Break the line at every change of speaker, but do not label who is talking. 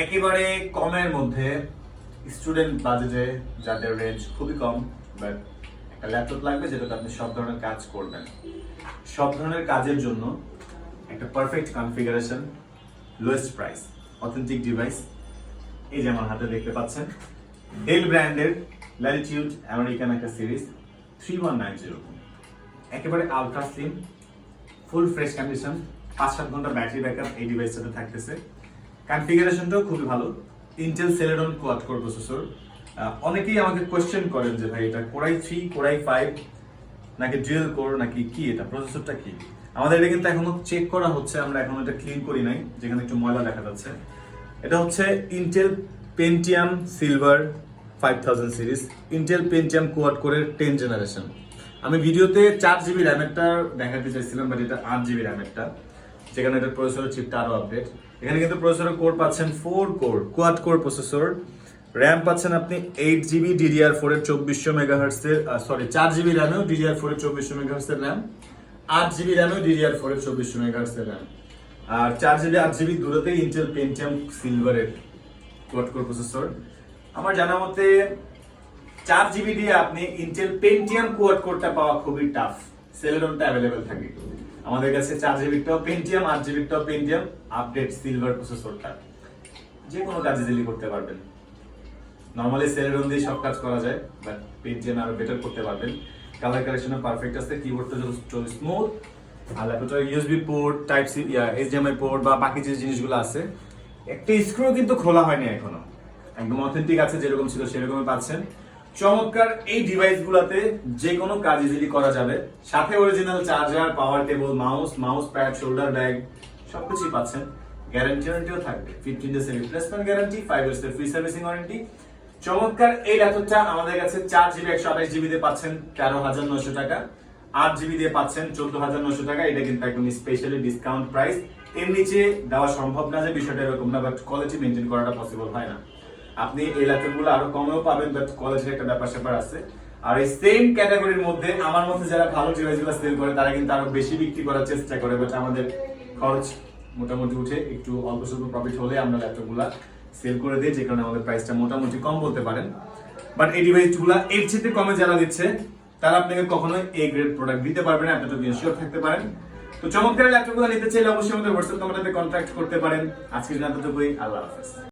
একেবারে কমের মধ্যে স্টুডেন্ট বাজেটে যাদের রেঞ্জ খুবই কম, বাট একটা ল্যাপটপ লাগবে যেটাতে আপনি সব ধরনের কাজ করবেন। সব ধরনের কাজের জন্য একটা perfect configuration, lowest price, authentic device. এই যে আমার হাতে দেখতে পাচ্ছেন ডেল ব্র্যান্ডের ল্যাটিটিউড আমেরিকান একটা সিরিজ 3190, একেবারে ultra slim, full fresh condition, 5-7 ঘন্টা ব্যাটারি ব্যাকআপ এই ডিভাইসটাতে থাকতেছে। কনফিগারেশনটাও খুবই ভালো, Intel Celeron quad core processor. অনেকেই আমাকে কোয়েশ্চেন করেন যে ভাই এটা কোরাই 3, কোরাই 5 নাকি ডুয়াল কোর নাকি কি, এটা প্রসেসরটা কি। আমাদের এটা কিন্তু এখনো চেক করা হচ্ছে, আমরা এখনো এটা ক্লিন করি নাই, যেখানে একটু ময়লা দেখা যাচ্ছে। এটা হচ্ছে Intel Pentium silver 5000 series, Intel Pentium quad কোরের 10 জেনারেশন। আমি ভিডিওতে 4GB র্যামেরটা দেখাতে চাইছিলাম, বাট এটা 8GB র্যামেরটা, যেখানে এটা প্রসেসরের চিপটা আরো আপডেট। এখানে কিন্তু প্রসেসরের কোর পাচ্ছেন 4 core quad core processor, RAM পাচ্ছেন আপনি 8GB DDR4 এর 2400 মেগাহার্টজ এর, 4GB র্যামেও DDR4 এর 2400 মেগাহার্টজ এর র্যাম, 8GB র্যামেও DDR4 এর 2400 মেগাহার্টজ এর র্যাম। আর 4GB 8GB দুটোতেই ইন্টেল পেন্টিয়াম সিলভারের কোয়াড কোর প্রসেসর। আমার জানা মতে 4GB দিয়ে আপনি ইন্টেল পেন্টিয়াম কোয়াড কোরটা পাওয়া খুবই টাফ, সেলেরনটা অ্যাভেলেবেল থাকে। আমাদের কাছে 4GB-টাও পেন্টিয়াম, 8GB-টাও পেন্টিয়াম, আপডেট সিলভার প্রসেসরটা, যে কোনো কাজ ইজিলি করতে পারবেন। নরমালি সেলেরন দিয়ে সব কাজ করা যায়, বাট পেন্টিয়াম আরো বেটার করতে পারবেন। কালার কালেকশনও পারফেক্ট আছে, কিবোর্ডটা যথেষ্ট স্মুথ, আর ল্যাপটপের USB port, type C, HDMI port বা বাকি যে জিনিসগুলো আছে, একটা স্ক্রু কিন্তু খোলা হয়নি এখনো, একদম অথেন্টিক আছে, যেরকম ছিল সেরকমই পাচ্ছেন। চমৎকার এই ডিভাইসগুলোতে যে কোনো কাজ ইজিলি করা যাবে, সাথে original charger, power table, mouse pad, shoulder bag সবকিছুই পাচ্ছেন। ওয়ারেন্টিও থাকবে, 15 ডেজ এর রিপ্লেসমেন্ট গ্যারান্টি, 5 ইয়ার্স এর ফ্রি সার্ভিসিং ওয়ারেন্টি। চমৎকার এই ল্যাপটপটা আমাদের কাছে 4GB 128GB দিয়ে পাচ্ছেন 13,900 টাকা, 8GB দিয়ে পাচ্ছেন 14,900 টাকা। এটা কিন্তু একদম স্পেশালি ডিসকাউন্ট প্রাইস, এর নিচে দেওয়া সম্ভব না, যে বিষয়টা এরকম না, বাট কোয়ালিটি মেনটেন করাটা পসিবল হয় না। আপনি এই ল্যাপটপগুলো আরো কমেও পাবেন, বাট কোয়ালিটির একটা ব্যাপার স্যাপার আছে। আর এই সেম ক্যাটাগরির মধ্যে আমার মধ্যে যারা ভালো ডিভাইসগুলো সেল করে তারা কিন্তু আরো বেশি বিক্রি করার চেষ্টা করে, বাট আমাদের খরচ মোটামুটি উঠে, একটু অল্প স্বল্প প্রফিট হলে আমরা ল্যাপটপগুলো সেল করে দিই, যে কারণে আমাদের প্রাইসটা মোটামুটি কম বলতে পারেন। বাট এই ডিভাইসগুলো এর চেয়ে কমে যারা দিচ্ছে তারা আপনাকে কখনোই এ গ্রেড প্রোডাক্ট দিতে পারবে না, এতটুকু শিওর থাকতে পারেন। তো চমৎকার ল্যাপটপগুলো নিতে চাইলে অবশ্যই আমাদের হোয়াটসঅ্যাপ নাম্বারে কন্ট্যাক্ট করতে পারেন। আজকের জন্য এতটুকুই, আল্লাহ হাফেজ।